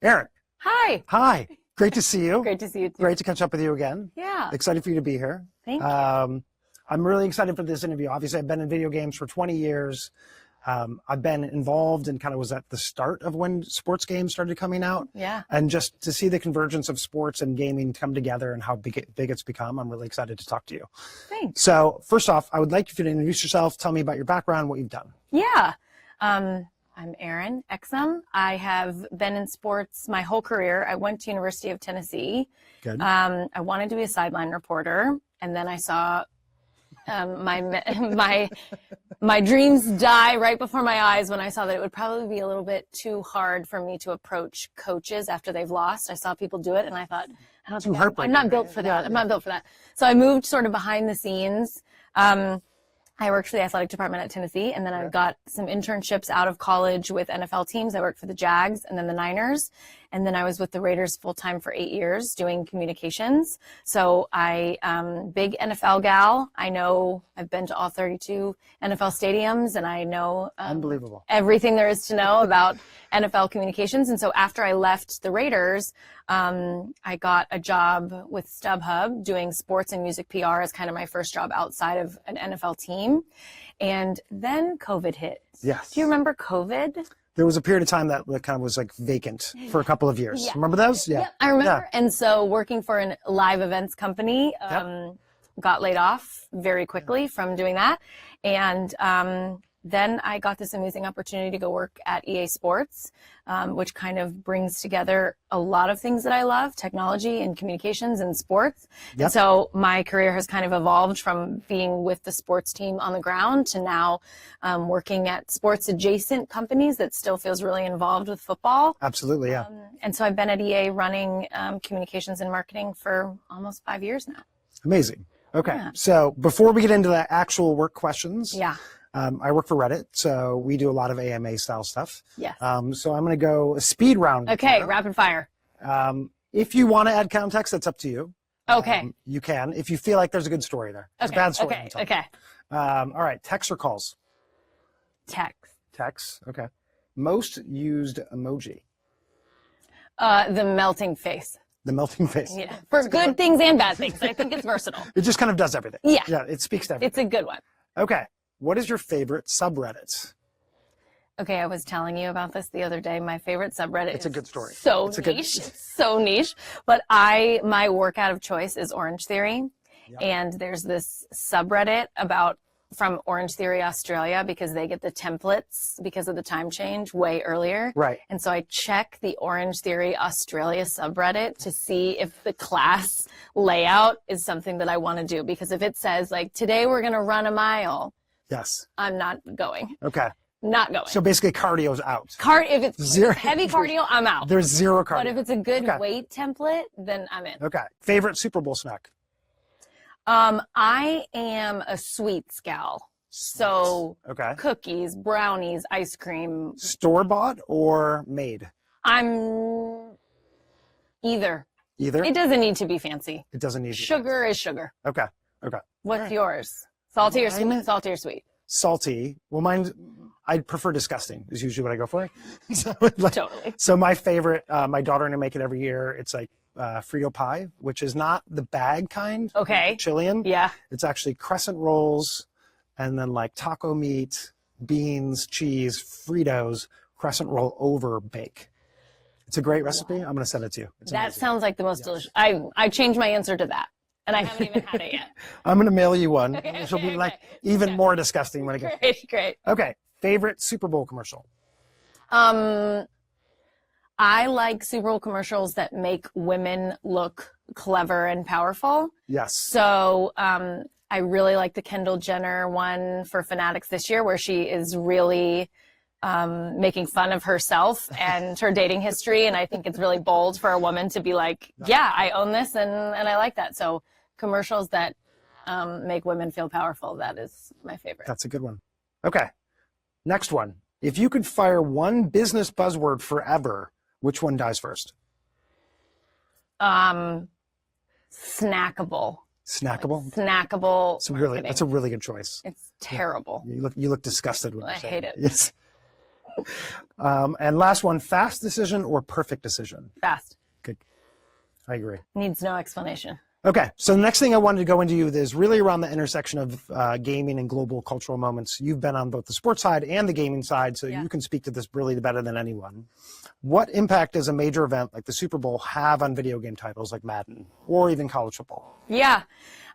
Erin. Hi. Hi. Great to see you. Great to see you too. Great to catch up with you again. Yeah. Excited for you to be here. Thank you. I'm really excited for this interview. Obviously, I've been in video games for 20 years. I've been involved and kind of was at the start of when sports games started coming out. Yeah. And just to see the convergence of sports and gaming come together and how big it's become, I'm really excited to talk to you. Thanks. So first off, I would like you to introduce yourself. Tell me about your background, what you've done. Yeah. I'm Erin, Exum. I have been in sports my whole career. I went to University of Tennessee. Good. I wanted to be a sideline reporter, and then I saw my dreams die right before my eyes when I saw that it would probably be a little bit too hard for me to approach coaches after they've lost. I saw people do it, and I thought, I'm not built for that. I'm not built for that. So I moved sort of behind the scenes. I worked for the athletic department at Tennessee, and then I got some internships out of college with NFL teams. I worked for the Jags and then the Niners, and then I was with the Raiders full-time for 8 years doing communications. So big NFL gal. I've been to all 32 NFL stadiums, and I know Unbelievable. everything there is to know about NFL communications. And so after I left the Raiders, I got a job with StubHub doing sports and music PR as kind of my first job outside of an NFL team. And then COVID hit. Yes. Do you remember COVID? There was a period of time that kind of was like vacant for a couple of years. Yeah. Remember those? Yeah. I remember. Yeah. And so working for a live events company, got laid off very quickly from doing that. And then I got this amazing opportunity to go work at EA Sports, which kind of brings together a lot of things that I love, technology and communications and sports. Yep. And so my career has kind of evolved from being with the sports team on the ground to now working at sports adjacent companies that still feels really involved with football. Absolutely, yeah. And so I've been at EA running communications and marketing for almost 5 years now. Amazing. Okay. Yeah. So before we get into the actual work questions, Yeah. I work for Reddit, so we do a lot of AMA style stuff. Yes. So I'm going to go a speed round. Okay, here. rapid fire. If you want to add context, that's up to you. Okay. You can, if you feel like there's a good story there. It's a bad story. Okay. All right. Texts or calls? Text. Texts. Okay. Most used emoji? The melting face. The melting face. Yeah. For good things and bad things. I think it's versatile. It just kind of does everything. Yeah. Yeah. It speaks to everything. It's a good one. Okay. What is your favorite subreddit? Okay, I was telling you about this the other day. My favorite subreddit It's a good story. So niche. It's so niche. But my workout of choice is Orange Theory. Yep. And there's this subreddit from Orange Theory Australia because they get the templates because of the time change way earlier. Right. And so I check the Orange Theory Australia subreddit to see if the class layout is something that I want to do. Because if it says like, today we're going to run a mile, Yes. I'm not going. Okay. Not going. So basically cardio's out. If it's heavy cardio, I'm out. There's zero cardio. But if it's a good weight template, then I'm in. Okay. Favorite Super Bowl snack? I am a sweets gal. So cookies, brownies, ice cream. Store-bought or made? I'm either. Either? It doesn't need to be fancy. It doesn't need to be Sugar is sugar. Okay. Okay. What's yours? Salty or sweet? Salty or sweet? Salty. Well, mine, I prefer disgusting is usually what I go for. So, Totally. So my favorite, my daughter and I make it every year. It's like Frito pie, which is not the bag kind. Okay. Chilean. Yeah. It's actually crescent rolls and then like taco meat, beans, cheese, Fritos, crescent roll over bake. It's a great recipe. I'm going to send it to you. It's that amazing. sounds like the most delicious. I changed my answer to that. And I haven't even had it yet. I'm going to mail you one. Okay, Which will be like even more disgusting when it gets. Great. Okay. Favorite Super Bowl commercial? I like Super Bowl commercials that make women look clever and powerful. Yes. So I really like the Kendall Jenner one for Fanatics this year, where she is really making fun of herself and her dating history. And I think it's really bold for a woman to be like, yeah, I own this and I like that. So commercials that make women feel powerful, that is my favorite. That's a good one. Okay. Next one. If you could fire one business buzzword forever, which one dies first? Snackable. Snackable? Snackable. That's a really good choice. It's terrible. You look disgusted when you say hate it. Yes. And last one, fast decision or perfect decision? Fast. Good. I agree. Needs no explanation. Okay, so the next thing I wanted to go into is really around the intersection of gaming and global cultural moments. You've been on both the sports side and the gaming side, so you can speak to this really better than anyone. What impact does a major event like the Super Bowl have on video game titles like Madden or even college football? Yeah,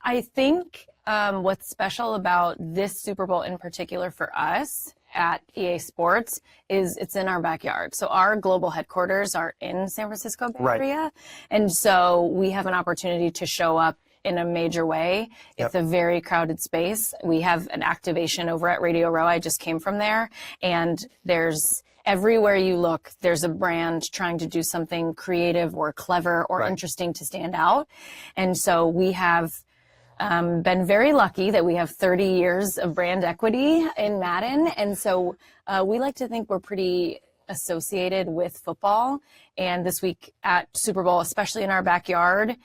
I think what's special about this Super Bowl in particular for us at EA Sports is it's in our backyard. So our global headquarters are in San Francisco Bay Area. And so we have an opportunity to show up in a major way. It's a very crowded space. We have an activation over at Radio Row. I just came from there, and there's everywhere you look, there's a brand trying to do something creative or clever or interesting to stand out. And so we have been very lucky that we have 30 years of brand equity in Madden. And so we like to think we're pretty associated with football. And this week at Super Bowl, especially in our backyard,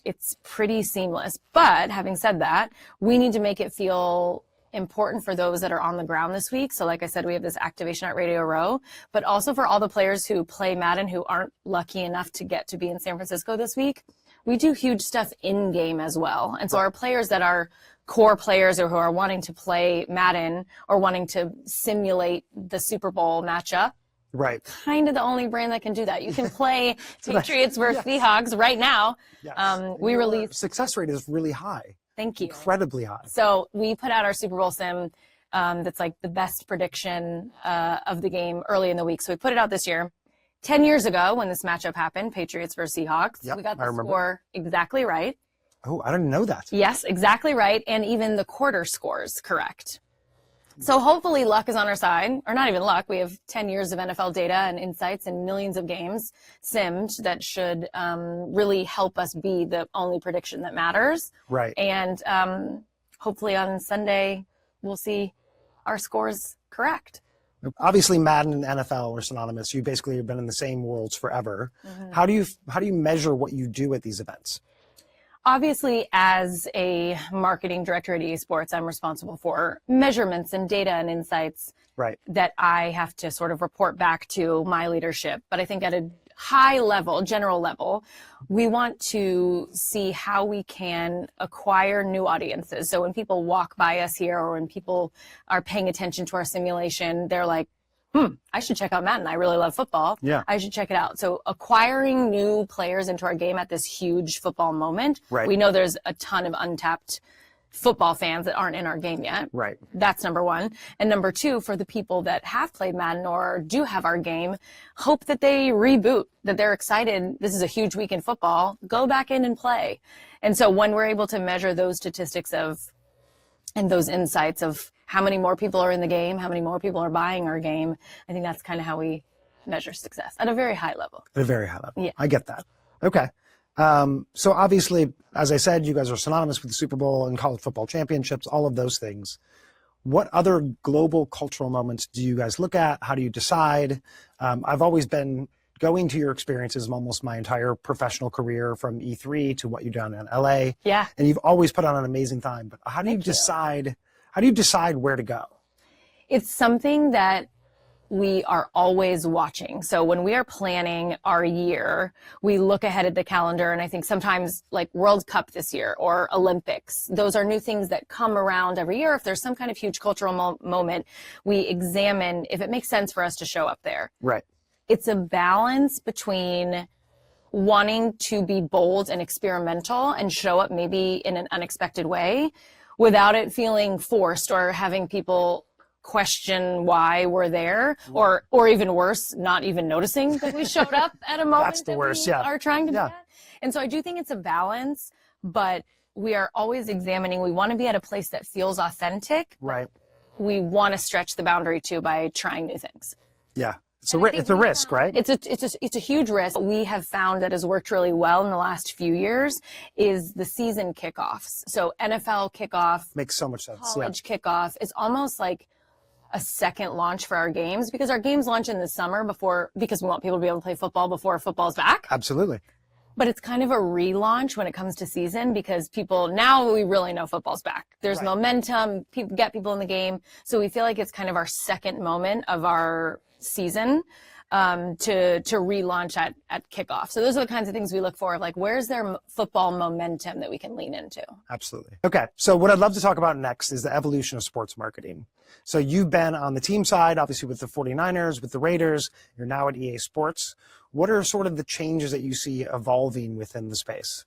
it's pretty seamless. But having said that, we need to make it feel important for those that are on the ground this week. So like I said, we have this activation at Radio Row, but also for all the players who play Madden who aren't lucky enough to get to be in San Francisco this week. We do huge stuff in game as well. And so our players that are core players or who are wanting to play Madden or wanting to simulate the Super Bowl matchup, kind of the only brand that can do that. You can play Patriots versus Seahawks right now. We released success rate is really high. Thank you. Incredibly high. So we put out our Super Bowl sim that's like the best prediction of the game early in the week. So we put it out this year. 10 years ago, when this matchup happened, Patriots versus Seahawks, we got the score exactly right. Oh, I didn't know that. Yes, exactly right. And even the quarter scores correct. So hopefully luck is on our side, or not even luck. We have 10 years of NFL data and insights and millions of games simmed that should really help us be the only prediction that matters. Right. And hopefully on Sunday, we'll see our scores correct. Obviously, Madden and NFL are synonymous. You basically have been in the same worlds forever. How do you measure what you do at these events? Obviously, as a marketing director at EA Sports, I'm responsible for measurements and data and insights that I have to sort of report back to my leadership. But I think at a high level, general level, we want to see how we can acquire new audiences. So when people walk by us here or when people are paying attention to our simulation, they're like, I should check out Madden. I really love football. I should check it out. So acquiring new players into our game at this huge football moment, we know there's a ton of untapped football fans that aren't in our game yet. That's number one. And number two, for the people that have played Madden or do have our game, hope that they reboot, that they're excited. This is a huge week in football. Go back in and play. And so when we're able to measure those statistics and those insights of how many more people are in the game, how many more people are buying our game, I think that's kind of how we measure success at a very high level. At a very high level. I get that. Okay. So obviously, as I said, you guys are synonymous with the Super Bowl and college football championships, all of those things. What other global cultural moments do you guys look at? How do you decide? I've always been going to your experiences almost my entire professional career, from E3 to what you've done in LA. And you've always put on an amazing time. But how do you decide? How do you decide where to go? It's something that we are always watching. So when we are planning our year, we look ahead at the calendar, and I think sometimes like World Cup this year or Olympics, those are new things that come around every year. If there's some kind of huge cultural moment, we examine if it makes sense for us to show up there. It's a balance between wanting to be bold and experimental and show up maybe in an unexpected way without it feeling forced or having people question why we're there, or even worse, not even noticing that we showed up at a moment That's the worst, are trying to be at. And so I do think it's a balance, but we are always examining. We want to be at a place that feels authentic. We want to stretch the boundary too by trying new things. It's a risk, right? It's a huge risk. What we have found that has worked really well in the last few years is the season kickoffs. So NFL kickoff makes so much sense. College kickoff. It's almost like a second launch for our games, because our games launch in the summer because we want people to be able to play football before football's back. Absolutely. But it's kind of a relaunch when it comes to season because now we really know football's back. There's momentum, get people in the game. So we feel like it's kind of our second moment of our season to relaunch at kickoff. So those are the kinds of things we look for, like where's their football momentum that we can lean into? Absolutely. Okay, so what I'd love to talk about next is the evolution of sports marketing. So you've been on the team side, obviously with the 49ers, with the Raiders, you're now at EA Sports. What are sort of the changes that you see evolving within the space?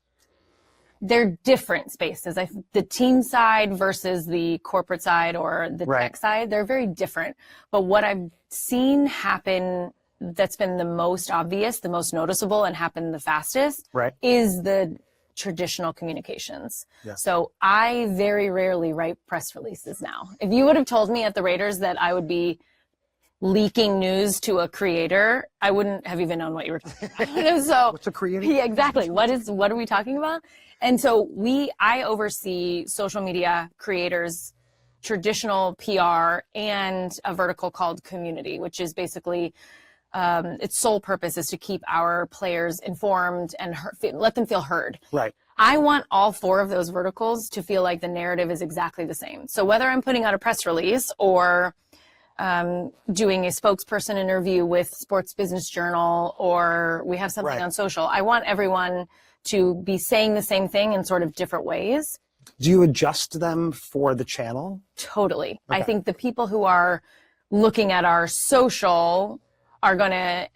They're different spaces. The team side versus the corporate side or the tech side, they're very different. But what I've seen happen that's been the most obvious, the most noticeable, and happened the fastest is the traditional communications. Yes. So I very rarely write press releases now. If you would have told me at the Raiders that I would be leaking news to a creator, I wouldn't have even known what you were talking about. So, what's a creator? Yeah, exactly. What are we talking about? And so I oversee social media creators, traditional PR, and a vertical called community, which is basically its sole purpose is to keep our players informed and let them feel heard. Right. I want all four of those verticals to feel like the narrative is exactly the same. So whether I'm putting out a press release or doing a spokesperson interview with Sports Business Journal, or we have something on social, I want everyone to be saying the same thing in sort of different ways. Do you adjust them for the channel? Totally. Okay. I think the people who are looking at our social are going to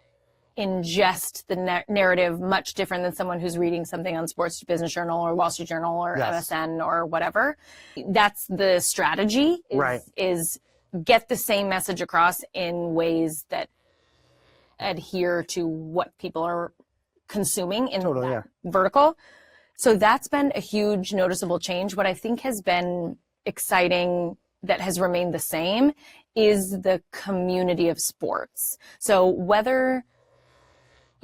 ingest the narrative much different than someone who's reading something on Sports Business Journal or Wall Street Journal or MSN or whatever. That's the strategy, is get the same message across in ways that adhere to what people are consuming in that vertical. So that's been a huge noticeable change. What I think has been exciting that has remained the same is the community of sports. So whether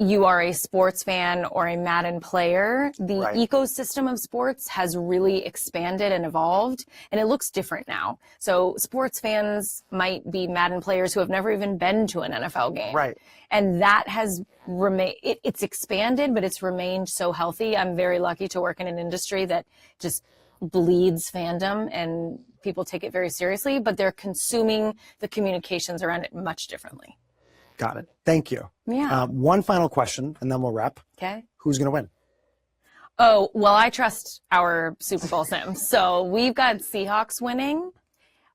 you are a sports fan or a Madden player, the ecosystem of sports has really expanded and evolved, and it looks different now. So sports fans might be Madden players who have never even been to an NFL game. Right. And that has remained, it's expanded, but it's remained so healthy. I'm very lucky to work in an industry that just bleeds fandom and people take it very seriously, but they're consuming the communications around it much differently. Got it. Thank you. Yeah. One final question, and then we'll wrap. Okay. Who's going to win? Oh, well, I trust our Super Bowl sims. So we've got Seahawks winning.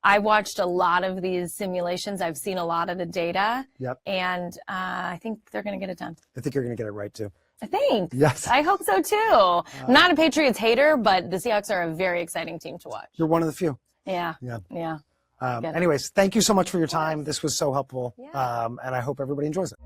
I watched a lot of these simulations. I've seen a lot of the data. Yep. And I think they're going to get it done. I think you're going to get it right, too. I think. Yes. I hope so, too. I'm not a Patriots hater, but the Seahawks are a very exciting team to watch. You're one of the few. Yeah. Yeah. Yeah. Anyways, thank you so much for your time. This was so helpful, and I hope everybody enjoys it.